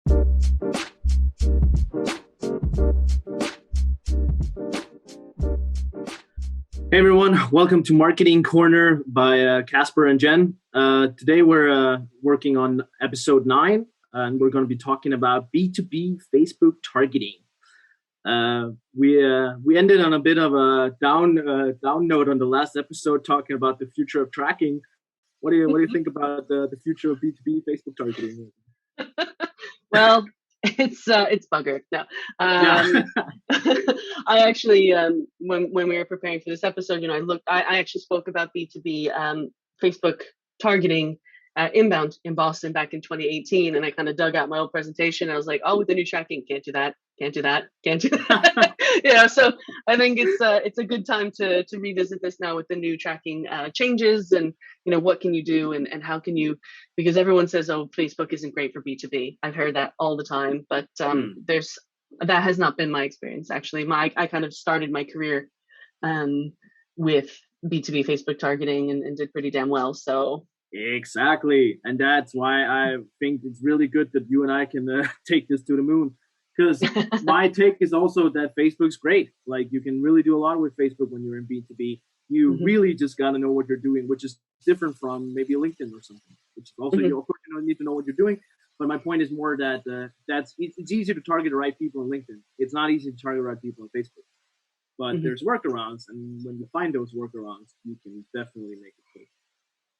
Hey everyone, welcome to Marketing Corner by Casper and Jen. Today we're working on episode 9, and we're going to be talking about B2B Facebook targeting. We ended on a bit of a down note on the last episode, talking about the future of tracking. What do you think about the future of B2B Facebook targeting? Well, it's buggered. No, Yeah. I actually when we were preparing for this episode, I actually spoke about B2B Facebook targeting inbound in Boston back in 2018, and I kind of dug out my old presentation. I was like, oh, with the new tracking, can't do that. So I think it's a good time to revisit this now with the new tracking changes, and what can you do, and how can you, because everyone says, oh, Facebook isn't great for B2B. I've heard that all the time, but that has not been my experience. Actually, I kind of started my career with B2B Facebook targeting and did pretty damn well. So Exactly, and that's why I think it's really good that you and I can take this to the moon. Because my take is also that Facebook's great. Like, you can really do a lot with Facebook when you're in B2B. You really just got to know what you're doing, which is different from maybe LinkedIn or something. Which also, you of course, need to know what you're doing. But my point is more that it's easier to target the right people on LinkedIn. It's not easy to target the right people on Facebook. But there's workarounds, and when you find those workarounds, you can definitely make it cool.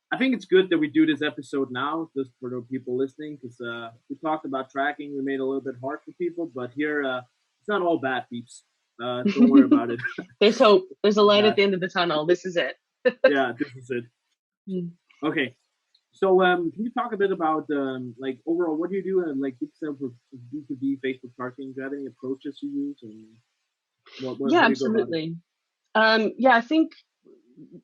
I think it's good that we do this episode now, just for the people listening, because we talked about tracking. We made it a little bit hard for people, but here it's not all bad, peeps. Don't worry about it. There's hope. There's a light at the end of the tunnel. This is it. Yeah, this is it. Okay, so can you talk a bit about like overall what do you do and like for B2B Facebook targeting? Do you have any approaches you use? And yeah, absolutely. I think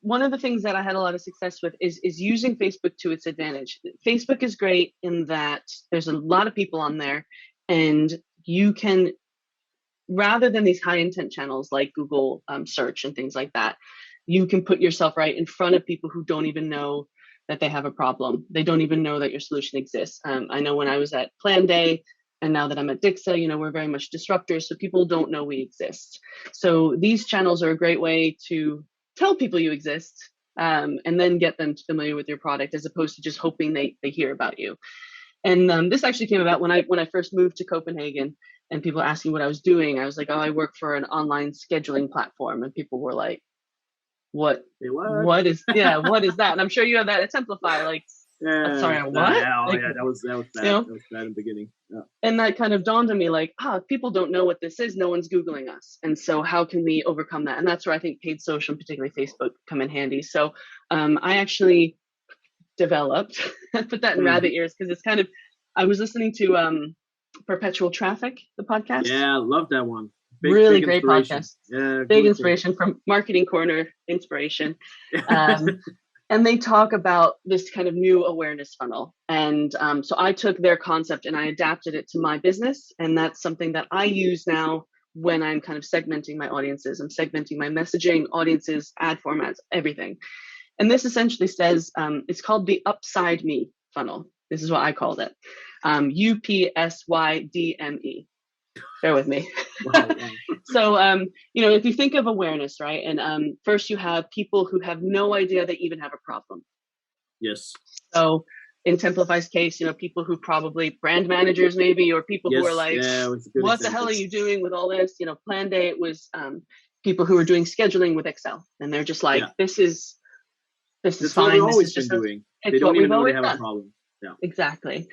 one of the things that I had a lot of success with is using Facebook to its advantage. Facebook is great in that there's a lot of people on there, and you can, rather than these high intent channels like Google search and things like that, you can put yourself right in front of people who don't even know that they have a problem. They don't even know that your solution exists. I know when I was at Plan Day, and now that I'm at Dixa, we're very much disruptors, so people don't know we exist. So these channels are a great way to tell people you exist, and then get them familiar with your product, as opposed to just hoping they hear about you. And this actually came about when I first moved to Copenhagen, and people asked me what I was doing. I was like, oh, I work for an online scheduling platform. And people were like, what is that? And I'm sure you have that at Templify, like, sorry, what? That was bad. That was bad in the beginning. Yeah. And that kind of dawned on me, like, people don't know what this is. No one's Googling us. And so how can we overcome that? And that's where I think paid social, and particularly Facebook, come in handy. So I actually developed, put that in rabbit ears, because it's kind of, I was listening to Perpetual Traffic, the podcast. Yeah, I love that one. Really great podcast. Yeah, big inspiration from Marketing Corner inspiration. And they talk about this kind of new awareness funnel. And so I took their concept and I adapted it to my business. And that's something that I use now when I'm kind of segmenting my audiences. I'm segmenting my messaging, audiences, ad formats, everything. And this essentially says, it's called the Upside Me funnel. This is what I called it. UPSYDME. Bear with me. Wow. So, if you think of awareness, right? And first you have people who have no idea they even have a problem. Yes. So in Templify's case, people who probably brand managers maybe, or people who are like, what the hell are you doing with all this? Plan Day, it was people who are doing scheduling with Excel. And they're just like, this is That's fine. What we've always been doing. They don't even know they have a problem. Yeah. Exactly.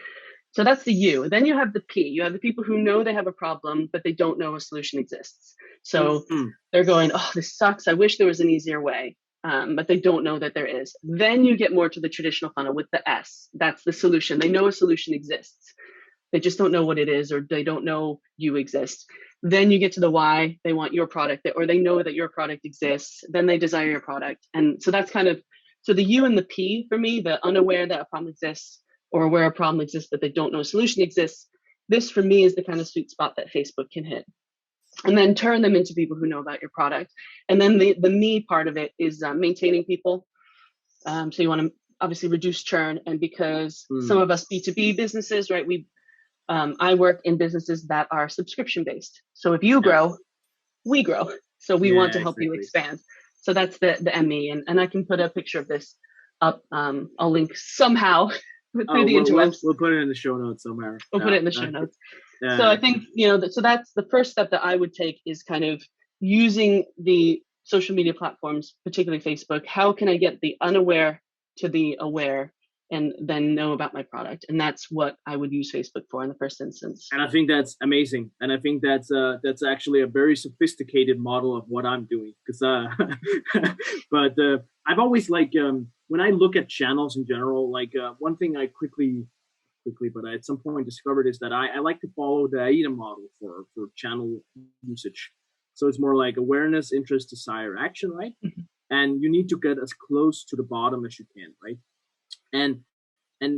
So that's the U. Then you have the P. You have the people who know they have a problem, but they don't know a solution exists. So they're going, oh, this sucks. I wish there was an easier way. But they don't know that there is. Then you get more to the traditional funnel with the S. That's the solution. They know a solution exists. They just don't know what it is, or they don't know you exist. Then you get to the Y. They want your product, or they know that your product exists. Then they desire your product. And so that's kind of, so the U and the P for me, the unaware that a problem exists, or where a problem exists that they don't know a solution exists, this for me is the kind of sweet spot that Facebook can hit. And then turn them into people who know about your product. And then the me part of it is maintaining people. So you want to obviously reduce churn. And because some of us B2B businesses, right, I work in businesses that are subscription based. So if you Yeah. grow, we grow. So we want to help you expand. So that's the ME. And I can put a picture of this up. I'll link somehow through the interwebs. We'll put it in the show notes somewhere. We'll put it in the show notes. So I think, so that's the first step that I would take, is kind of using the social media platforms, particularly Facebook. How can I get the unaware to the aware and then know about my product? And that's what I would use Facebook for in the first instance. And I think that's amazing. And I think that's actually a very sophisticated model of what I'm doing. But I've always when I look at channels in general, one thing I quickly, but I at some point discovered is that I like to follow the AIDA model for channel usage. So it's more like awareness, interest, desire, action, right? Mm-hmm. And you need to get as close to the bottom as you can, right? And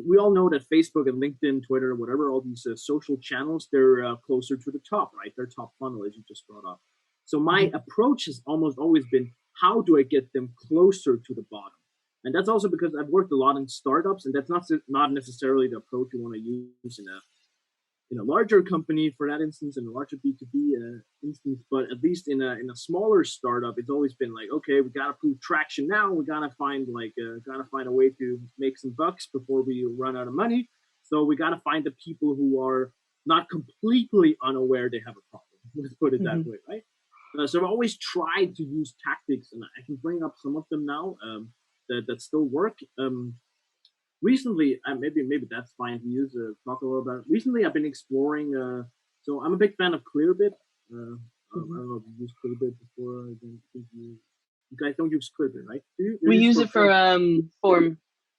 we all know that Facebook and LinkedIn, Twitter, whatever, all these social channels, they're closer to the top, right? They're top funnel, as you just brought up. So my approach has almost always been, how do I get them closer to the bottom? And that's also because I've worked a lot in startups, and that's not necessarily the approach you want to use in a larger company, for that instance, in a larger B2B instance. But at least in a smaller startup, it's always been like, okay, we gotta prove traction now. We gotta find a way to make some bucks before we run out of money. So we gotta find the people who are not completely unaware they have a problem. Let's put it that way, right? So I've always tried to use tactics, and I can bring up some of them now that still work. Recently, maybe that's fine to use. Talk a little about it. Recently, I've been exploring. So I'm a big fan of Clearbit. I don't know if you used Clearbit before. I don't think you guys don't use Clearbit, right? We use it for form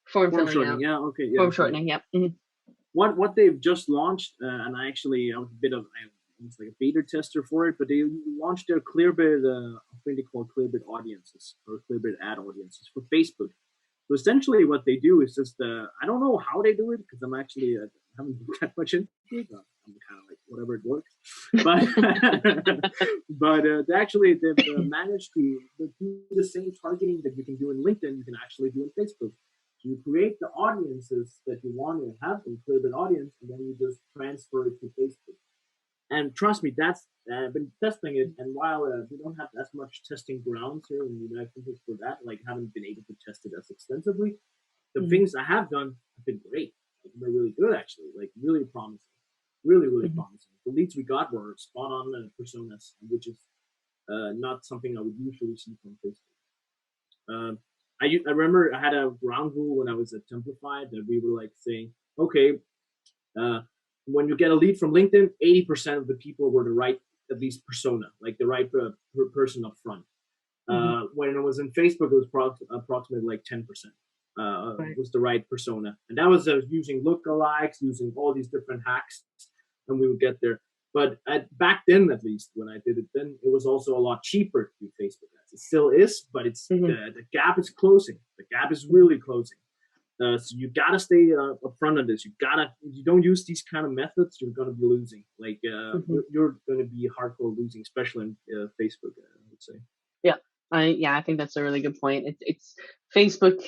filling shortening. out. Yeah, okay. Yeah, form shortening. Yep. Yeah. Mm-hmm. What they've just launched, and I was a bit of almost like a beta tester for it, but they launched their Clearbit. I think they call Clearbit audiences or Clearbit ad audiences for Facebook. So essentially what they do is just, I don't know how they do it, because I'm actually, haven't looked that much into it. I'm kind of like, whatever it works. But they've managed to do the same targeting that you can do in LinkedIn, you can actually do in Facebook. So you create the audiences that you want to have in Clearbit audience, and then you just transfer it to Facebook. And trust me, I've been testing it, and while we don't have as much testing grounds here in the United States for that, haven't been able to test it as extensively, the things I have done have been great. They're really good, actually, really promising. Really, really promising. The leads we got were spot on personas, which is not something I would usually see from Facebook. I remember I had a ground rule when I was at Templify that we were saying, okay, when you get a lead from LinkedIn, 80% of the people were the right, at least persona, the right person up front. When it was in Facebook, it was approximately 10%. Was the right persona. And that was using lookalikes, using all these different hacks, and we would get there. But back then, at least, when I did it then, it was also a lot cheaper to do Facebook ads. It still is, but it's the gap is closing. The gap is really closing. So you gotta stay upfront on this. If you don't use these kind of methods, you're gonna be losing. You're gonna be hardcore losing, especially in Facebook, I would say. Yeah, I think that's a really good point. It's Facebook.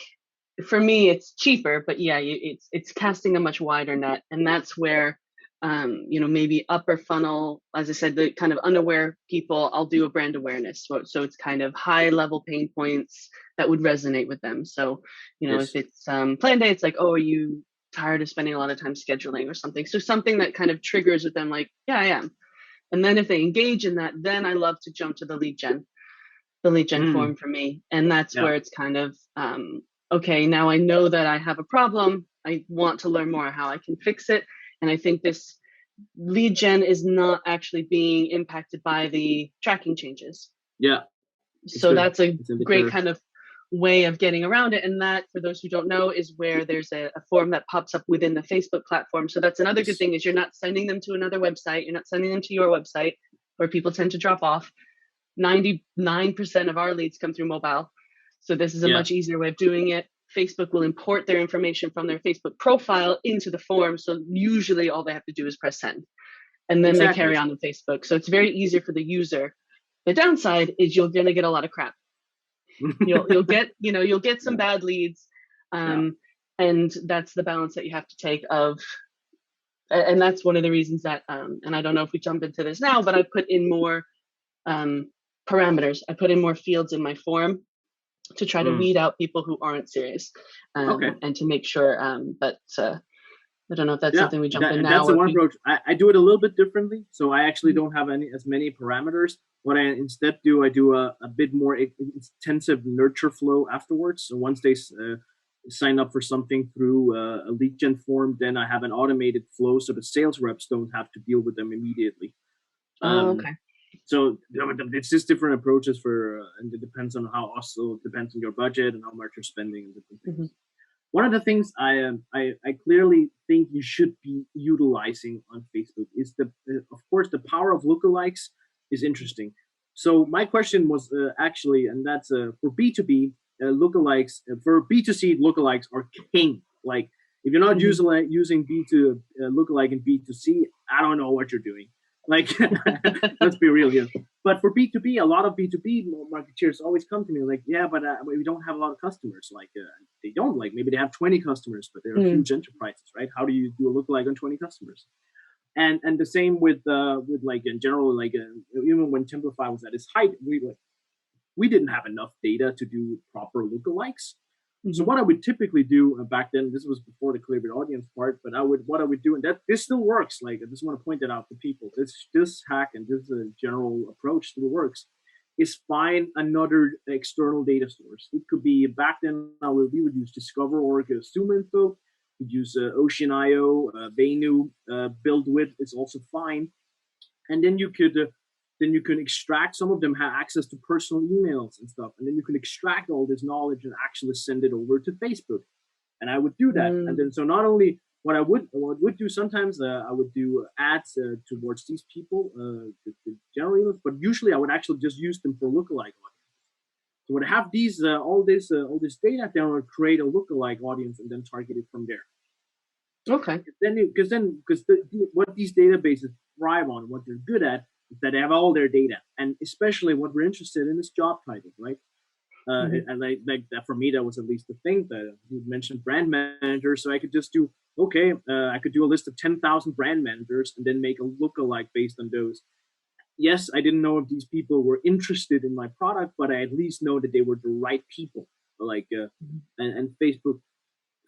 For me, it's cheaper, but yeah, it's casting a much wider net, and that's where, maybe upper funnel, as I said, the kind of unaware people, I'll do a brand awareness. So it's kind of high level pain points that would resonate with them. So, Yes. if it's plan day, it's like, oh, are you tired of spending a lot of time scheduling or something? So something that kind of triggers with them, yeah, I am. And then if they engage in that, then I love to jump to the lead gen form for me. And that's where it's kind of, okay, now I know that I have a problem. I want to learn more how I can fix it. And I think this lead gen is not actually being impacted by the tracking changes. Yeah. So that's a great kind of way of getting around it. And that, for those who don't know, is where there's a form that pops up within the Facebook platform. So that's another good thing, is you're not sending them to another website. You're not sending them to your website, where people tend to drop off. 99% of our leads come through mobile. So this is a much easier way of doing it. Facebook will import their information from their Facebook profile into the form. So usually all they have to do is press send, and then they carry on to Facebook. So it's very easy for the user. The downside is you're going to get a lot of crap. You'll get some bad leads. And that's the balance that you have to take of, And that's one of the reasons that, and I don't know if we jump into this now, but I put in more parameters. I put in more fields in my form to try to Mm. weed out people who aren't serious, Okay. and to make sure. But I don't know if that's Yeah, something we jump in that's now the or if one we. approach. I do it a little bit differently. So I actually don't have as many parameters. What I instead do, I do a bit more intensive nurture flow afterwards. So once they sign up for something through a lead gen form, then I have an automated flow so the sales reps don't have to deal with them immediately. Oh, Um, okay. so it's just different approaches for, and it depends on how also it depends on your budget and how much you're spending and different things. One of the things I clearly think you should be utilizing on Facebook is of course the power of lookalikes is interesting. So my question was actually, and that's for B2B lookalikes. For B2C lookalikes are king. Like if you're not using B2 lookalike in B2C, I don't know what you're doing. Like let's be real here. But for B2B, a lot of B2B marketeers always come to me like, yeah, but we don't have a lot of customers. Like they don't, like maybe they have 20 customers, but they're huge enterprises, right? How do you do a lookalike on 20 customers? And the same with like in general, like even when Templify was at its height, we didn't have enough data to do proper lookalikes. So what I would typically do back then, this was before the clear audience part, but what I would do, and that this still works. Like I just want to point that out to people. This hack and this general approach still works. Is find another external data source. It could be back then we would use Discover.org, ZoomInfo. We'd use Ocean.io, Venu, BuildWith is also fine, and then you can extract. Some of them have access to personal emails and stuff, and then you can extract all this knowledge and actually send it over to Facebook. And I would do that, and then so not only what I would do sometimes I would do ads towards these people, the general emails, but usually I would actually just use them for lookalike audience. So I would have these all this data, then I would create a lookalike audience and then target it from there. Okay. Because what these databases thrive on, what they're good at, is that they have all their data, and especially what we're interested in is job titles, right? And like that for me, that was at least the thing that you mentioned brand manager. So I could just do I could do a list of 10,000 brand managers and then make a lookalike based on those. Yes, I didn't know if these people were interested in my product, but I at least know that they were the right people. Like and Facebook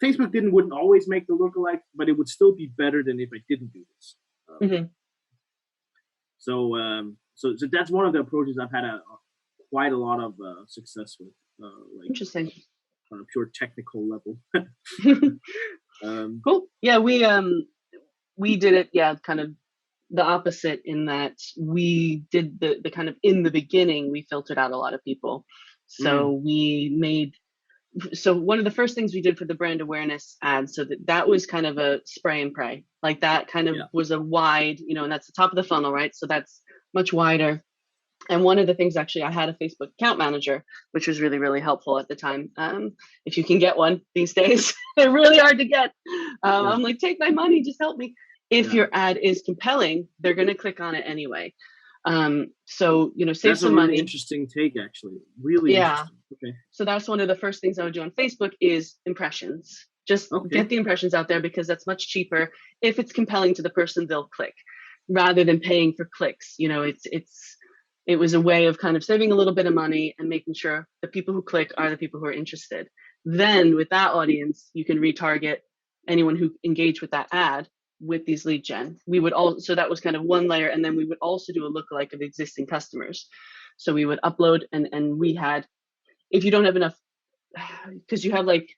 wouldn't always make the lookalike, but it would still be better than if I didn't do this. So that's one of the approaches I've had quite a lot of success with, like Interesting. on a pure technical level. Cool. Yeah, we did it. Yeah, kind of the opposite in that we did the kind of in the beginning we filtered out a lot of people. So we made. So one of the first things we did for the brand awareness ads, so that was kind of a spray and pray, like that kind of was a wide, and that's the top of the funnel, right? So that's much wider. And one of the things, actually, I had a Facebook account manager, which was really, really helpful at the time. If you can get one these days, they're really hard to get. I'm like, take my money, just help me. If your ad is compelling, they're going to click on it anyway. So, save that's some a really money. Interesting take, actually. Really interesting. Okay. So that's one of the first things I would do on Facebook is impressions. Just get the impressions out there because that's much cheaper. If it's compelling to the person, they'll click rather than paying for clicks. It was a way of kind of saving a little bit of money and making sure the people who click are the people who are interested. Then with that audience, you can retarget anyone who engaged with that ad with these lead gen. So that was kind of one layer. And then we would also do a lookalike of existing customers. So we would upload and we had, if you don't have enough, because you have like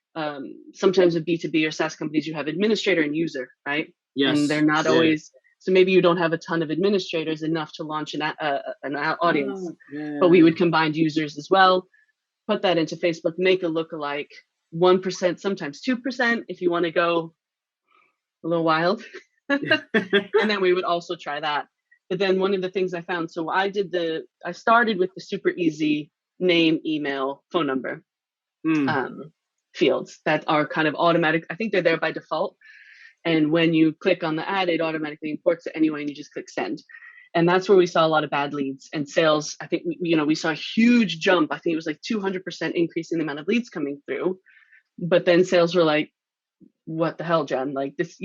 sometimes with B2B or SaaS companies, you have administrator and user, right? Yes. And they're not always, so maybe you don't have a ton of administrators enough to launch an audience, but we would combine users as well, put that into Facebook, make a lookalike, 1%, sometimes 2% if you want to go a little wild. And then we would also try that. But then one of the things I found, so I started with the super easy name, email, phone number fields that are kind of automatic. I think they're there by default. And when you click on the ad, it automatically imports it anyway, and you just click send. And that's where we saw a lot of bad leads and sales. I think, we saw a huge jump. I think it was like 200% increase in the amount of leads coming through. But then sales were like, what the hell, Jen? Like this,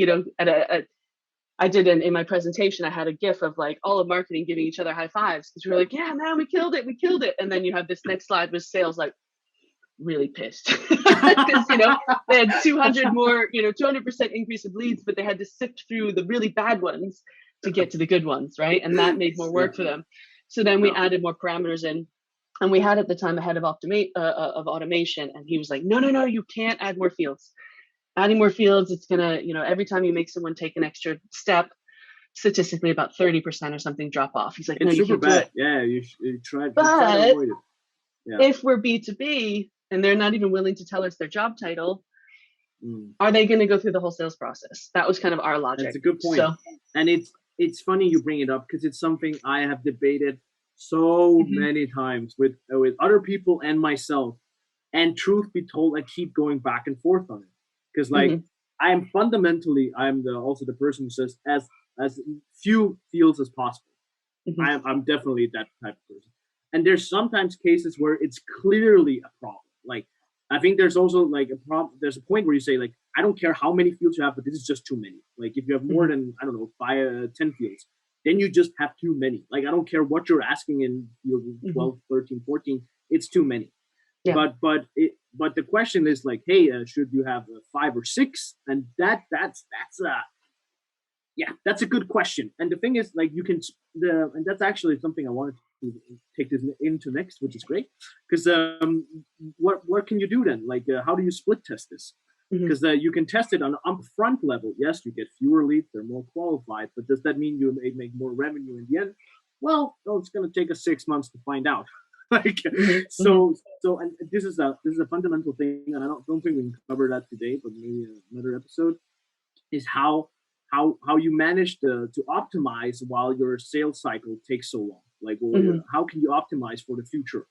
I did in my presentation, I had a gif of like all of marketing giving each other high fives because we were like, yeah, man, we killed it. And then you have this next slide with sales like really pissed because, they had 200 more, 200% increase of leads, but they had to sift through the really bad ones to get to the good ones, right? And that made more work for them. So then we added more parameters in. And we had at the time a head of automation, and he was like, no, you can't add more fields. Adding more fields, it's gonna, every time you make someone take an extra step, statistically about 30% or something drop off. He's like, it's no, you super can't do bad. it. Yeah, you try to But avoid it. Yeah. if we're B2B and they're not even willing to tell us their job title, are they going to go through the whole sales process? That was kind of our logic. That's a good point. And it's funny you bring it up because it's something I have debated so many times with other people and myself. And truth be told, I keep going back and forth on it because I'm also the person who says as few fields as possible. I'm definitely that type of person. And there's sometimes cases where it's clearly a problem. Like I think there's also like a problem. There's a point where you say like, I don't care how many fields you have, but this is just too many. Like if you have more than, I don't know, 10 fields, then you just have too many. Like I don't care what you're asking in field 12, 13, 14, it's too many. Yeah. But the question is like, hey, should you have 5 or 6? And that's a good question. And the thing is, like, and that's actually something I wanted to take this into next, which is great. Because what can you do then? Like, how do you split test this? Because you can test it on upfront level. Yes, you get fewer leads, they're more qualified, but does that mean you may make more revenue in the end? Well, no, it's going to take us 6 months to find out. Like, so, and this is a fundamental thing, and I don't think we can cover that today, but maybe another episode is how you manage to optimize while your sales cycle takes so long. Like, how can you optimize for the future?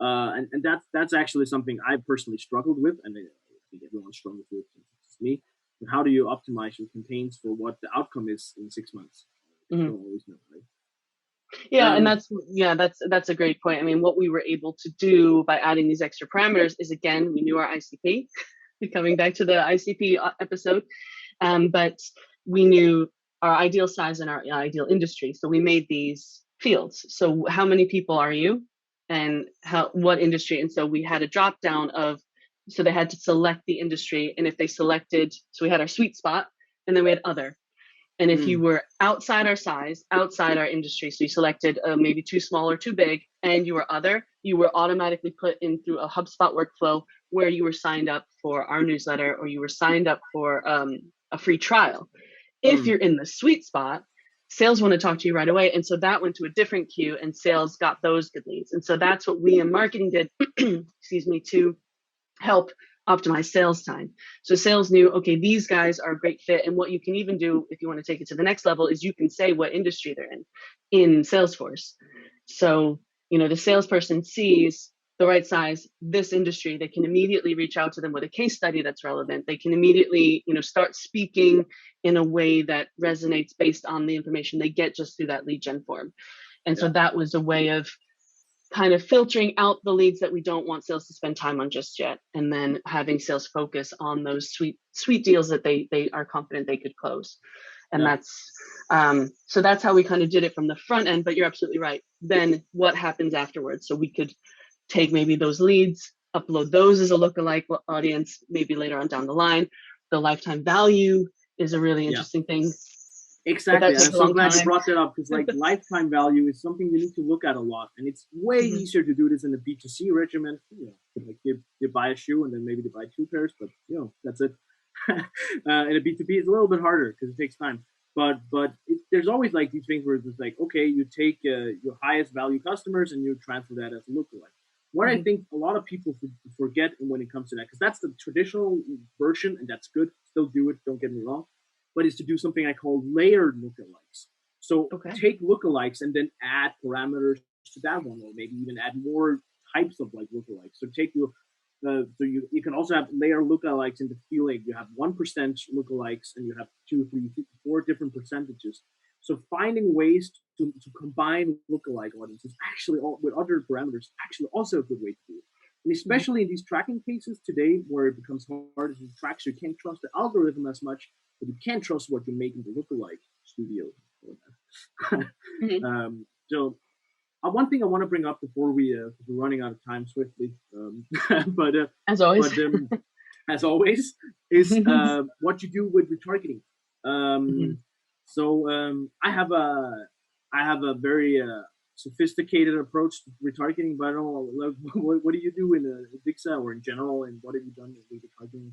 And that's actually something I personally struggled with, and I think everyone struggles with. It's me. But how do you optimize your campaigns for what the outcome is in 6 months? You don't always know, right? Yeah, and that's a great point. I mean, what we were able to do by adding these extra parameters is, again, we knew our ICP. Coming back to the ICP episode, but we knew our ideal size and our ideal industry. So we made these fields. So how many people are you, and what industry? And so we had a drop down so they had to select the industry, and if they selected, so we had our sweet spot, and then we had other. And if you were outside our size, outside our industry, so you selected maybe too small or too big, and you were other, you were automatically put in through a HubSpot workflow where you were signed up for our newsletter, or you were signed up for a free trial. If you're in the sweet spot, sales want to talk to you right away. And so that went to a different queue, and sales got those good leads. And so that's what we in marketing did, to help optimize sales time. So sales knew, okay, these guys are a great fit. And what you can even do if you want to take it to the next level is you can say what industry they're in Salesforce. So, the salesperson sees the right size, this industry, they can immediately reach out to them with a case study that's relevant. They can immediately, start speaking in a way that resonates based on the information they get just through that lead gen form. And so that was a way of kind of filtering out the leads that we don't want sales to spend time on just yet, and then having sales focus on those sweet deals that they are confident they could close. And that's so that's how we kind of did it from the front end. But you're absolutely right. Then what happens afterwards? So we could take maybe those leads, upload those as a lookalike audience, maybe later on down the line. The lifetime value is a really interesting thing. Exactly. I'm so glad you brought that up, because like lifetime value is something you need to look at a lot. And it's way easier to do this in a B2C regimen. Like they buy a shoe and then maybe they buy 2 pairs, but that's it. In a B2B, it's a little bit harder because it takes time. But there's always like these things where it's just like, okay, you take your highest value customers and you transfer that as a lookalike. What I think a lot of people forget when it comes to that, because that's the traditional version and that's good. Still do it, don't get me wrong. But is to do something I call layered lookalikes. So take lookalikes and then add parameters to that one, or maybe even add more types of like lookalikes. So take you can also have layer lookalikes in the feeling. You have 1% lookalikes and you have 2, 3, 4 different percentages. So finding ways to combine lookalike audiences actually with other parameters actually also a good way to do it. And especially in these tracking cases today, where it becomes harder to track, so you can't trust the algorithm as much. but you can't trust what you're making the lookalike studio. Mhm. So one thing I want to bring up before we're running out of time swiftly, but As always. but as always, is what you do with retargeting. Mhm. So I have a very sophisticated approach to retargeting, but I don't know, like, what do you do in Dixa or in general, and what have you done with retargeting?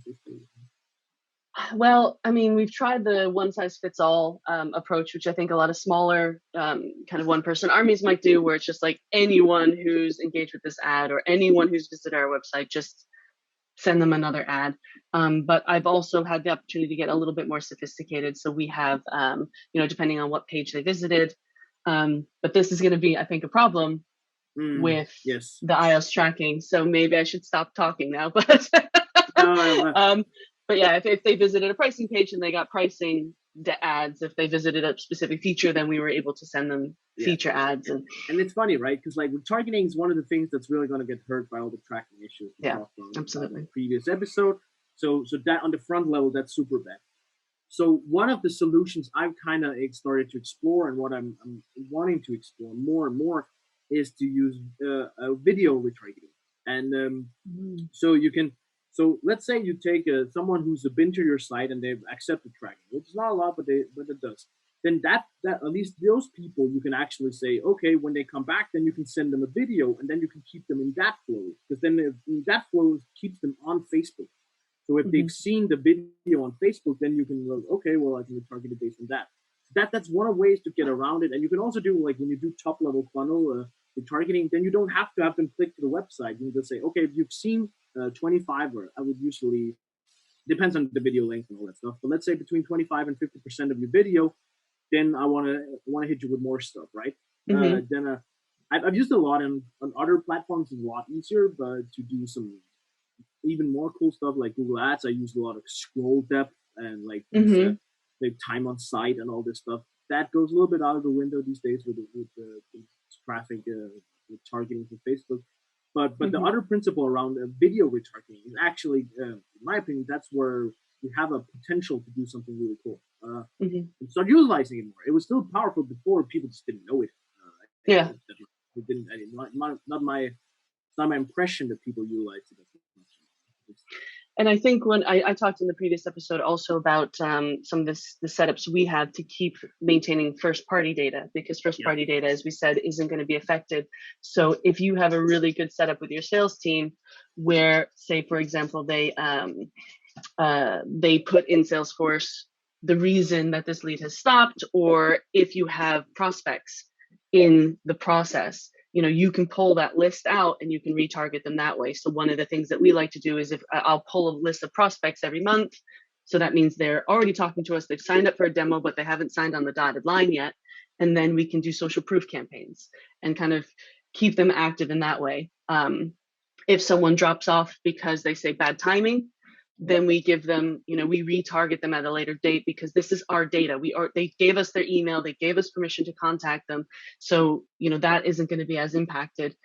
Well, I mean, we've tried the one size fits all approach, which I think a lot of smaller kind of one person armies might do, where it's just like anyone who's engaged with this ad or anyone who's visited our website, just send them another ad. But I've also had the opportunity to get a little bit more sophisticated. So we have, depending on what page they visited. But this is going to be, I think, a problem with Yes. the iOS tracking. So maybe I should stop talking now. But but yeah, if they visited a pricing page and they got pricing ads, if they visited a specific feature, then we were able to send them feature ads. And it's funny, right? Because like retargeting is one of the things that's really going to get hurt by all the tracking issues we talked about absolutely. in the previous episode. So that on the front level, that's super bad. So one of the solutions I've kind of started to explore, and what I'm wanting to explore more and more, is to use a video retargeting. And so you can, so let's say you take someone who's been to your site and they've accepted tracking, which is not a lot, but it does. Then that at least those people you can actually say, okay, when they come back, then you can send them a video, and then you can keep them in that flow, because then that flow keeps them on Facebook. So if they've seen the video on Facebook, then you can go, okay, well, I can retarget it based on that. That's one of the ways to get around it. And you can also do, like, when you do top level funnel retargeting, then you don't have to have them click to the website. You can just say, okay, if you've seen 25, or I would usually, depends on the video length and all that stuff, but let's say between 25 and 50% of your video, then I want to hit you with more stuff, right? Then I've used a lot on other platforms. It's a lot easier, but to do some even more cool stuff like Google Ads, I use a lot of scroll depth and like the time on site and all this stuff. That goes a little bit out of the window these days with the traffic with targeting from Facebook. But the other principle around video retargeting is actually, in my opinion, that's where we have a potential to do something really cool. And start utilizing it more. It was still powerful before; people just didn't know it. It didn't. Not my impression that people utilized it as much. And I think when I talked in the previous episode also about some of the setups we have to keep maintaining first party data, because first party data, as we said, isn't going to be affected. So if you have a really good setup with your sales team, where, say, for example, they put in Salesforce the reason that this lead has stopped, or if you have prospects in the process, you can pull that list out and you can retarget them that way. So one of the things that we like to do is, if I'll pull a list of prospects every month, so that means they're already talking to us, they've signed up for a demo, but they haven't signed on the dotted line yet. And then we can do social proof campaigns and kind of keep them active in that way. If someone drops off because they say bad timing, then we give them, we retarget them at a later date, because this is our data. They gave us their email, they gave us permission to contact them. So, that isn't going to be as impacted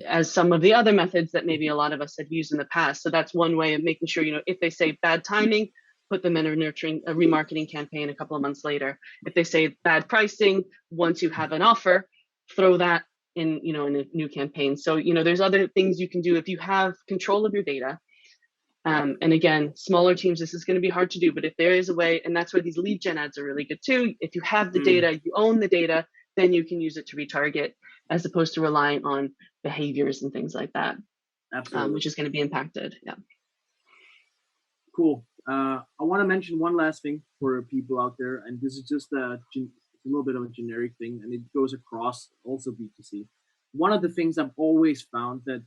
as some of the other methods that maybe a lot of us have used in the past. So that's one way of making sure, if they say bad timing, put them in a remarketing campaign a couple of months later. If they say bad pricing, once you have an offer, throw that in, in a new campaign. So, there's other things you can do if you have control of your data. And again, smaller teams, this is going to be hard to do, but if there is a way, and that's where these lead gen ads are really good too. If you have the data, you own the data, then you can use it to retarget, as opposed to relying on behaviors and things like that. Absolutely. Which is going to be impacted. Yeah. Cool. I want to mention one last thing for people out there, and this is just a little bit of a generic thing, and it goes across also B2C. One of the things I've always found that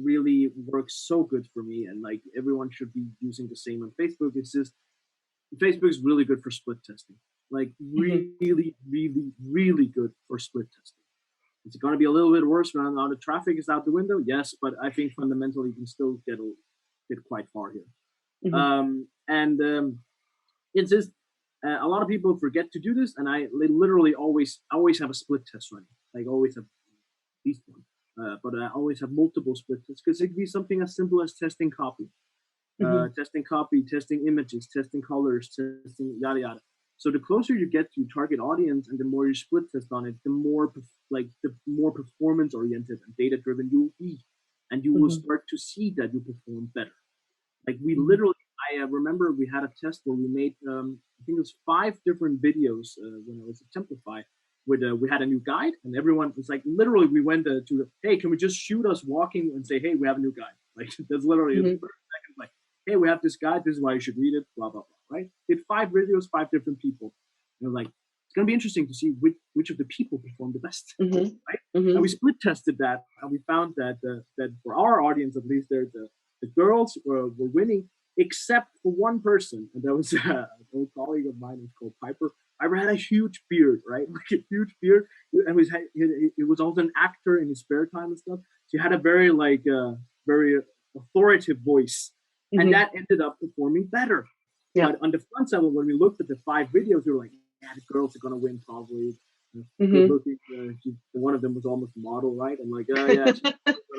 really works so good for me, and like everyone should be using the same on Facebook, is just Facebook is really good for split testing. Like really, really good for split testing. It's going to be a little bit worse when all the traffic is out the window, yes, but I think fundamentally you can still get quite far here. It's just a lot of people forget to do this, and I literally always have a split test running. Like always have at least one. But I always have multiple split tests, because it could be something as simple as testing copy. testing copy, testing images, testing colors, testing yada yada. So the closer you get to your target audience and the more you split test on it, the more performance oriented and data driven you will be, and you will start to see that you perform better. Like we literally, I remember we had a test where we made, I think it was 5 different videos when I was at Templify. We had a new guide, and everyone was like, literally, we went hey, can we just shoot us walking and say, hey, we have a new guide? Like that's literally a 30 seconds. Like, hey, we have this guide. This is why you should read it. Blah blah blah. Right? Did 5 videos, 5 different people. And like, it's gonna be interesting to see which of the people perform the best. Right? And we split tested that, and we found that that for our audience, at least, the girls were winning, except for one person, and that was an old colleague of mine who's called Piper. Piper had a huge beard, right? Like a huge beard, and he was also an actor in his spare time and stuff. So he had a very very authoritative voice, and that ended up performing better. Yeah. But on the front side, when we looked at the 5 videos, we were like, yeah, the girls are gonna win probably. Looking, one of them was almost a model, right? I'm like, oh yeah, she's gonna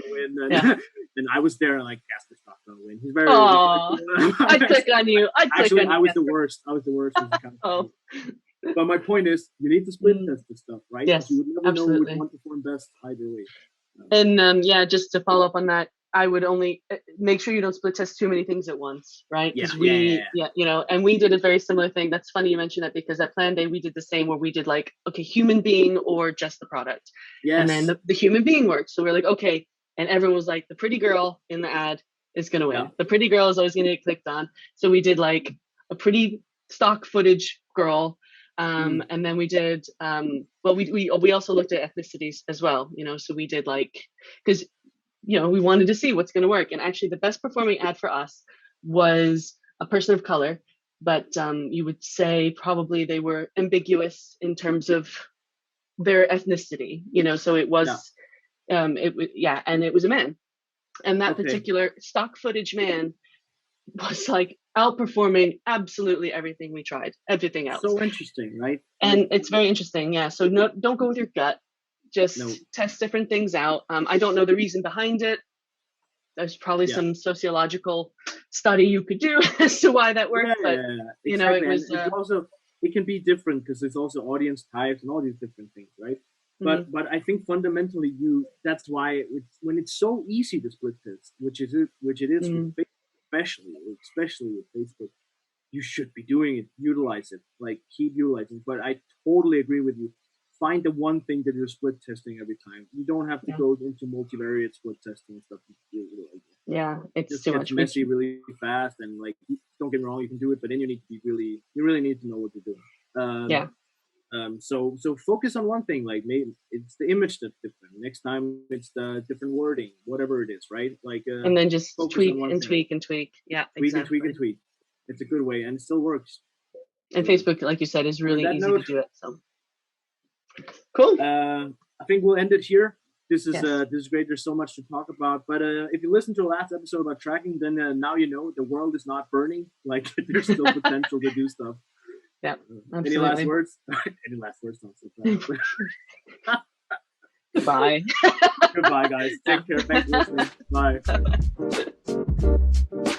win. And, and I was there and like, Casper's not gonna win. He's very. I'd click on you. Actually, I was the worst. I was the worst. But my point is, you need to split test this stuff, right? Yes, you would never absolutely. know which one performed best either way. And just to follow up on that, I would only make sure you don't split test too many things at once, right? Because and we did a very similar thing. That's funny you mentioned that, because at Plan Day we did the same, where we did like, okay, human being or just the product. Yes. And then the human being worked. So we're like, okay, and everyone was like, the pretty girl in the ad is gonna win. Yeah. The pretty girl is always gonna get clicked on. So we did like a pretty stock footage girl. And then we did we also looked at ethnicities as well, so we did like, because we wanted to see what's going to work. And actually the best performing ad for us was a person of color, but you would say probably they were ambiguous in terms of their ethnicity, so it was and it was a man, and that particular stock footage man was like outperforming absolutely everything we tried, everything else. So interesting, right? And it's very interesting. Yeah. So don't go with your gut. Just test different things out. I don't know the reason behind it. There's probably some sociological study you could do as to why that worked. Exactly. It was it can be different because there's also audience types and all these different things, right? But I think fundamentally that's why when it's so easy to split test, which it is with Facebook, especially with Facebook, you should be doing it, utilize it, like keep utilizing it. But I totally agree with you. Find the one thing that you're split testing every time. You don't have to go into multivariate split testing and stuff. It's too much messy really fast, and like, don't get me wrong, you can do it, but then you really need to know what you're doing. So focus on one thing. Like maybe it's the image that's different. Next time it's the different wording, whatever it is, right? Like and then just tweak and tweak and tweak. Yeah, tweak and tweak. It's a good way, and it still works. And Facebook, like you said, is really easy to do it. So. Cool. I think we'll end it here. This is great. There's so much to talk about. But if you listen to the last episode about tracking, then now you know the world is not burning. Like there's still potential to do stuff. Yeah. Any last words? Any last words? Not so bad. Goodbye. Goodbye, guys. Take care. Thanks for listening. Bye.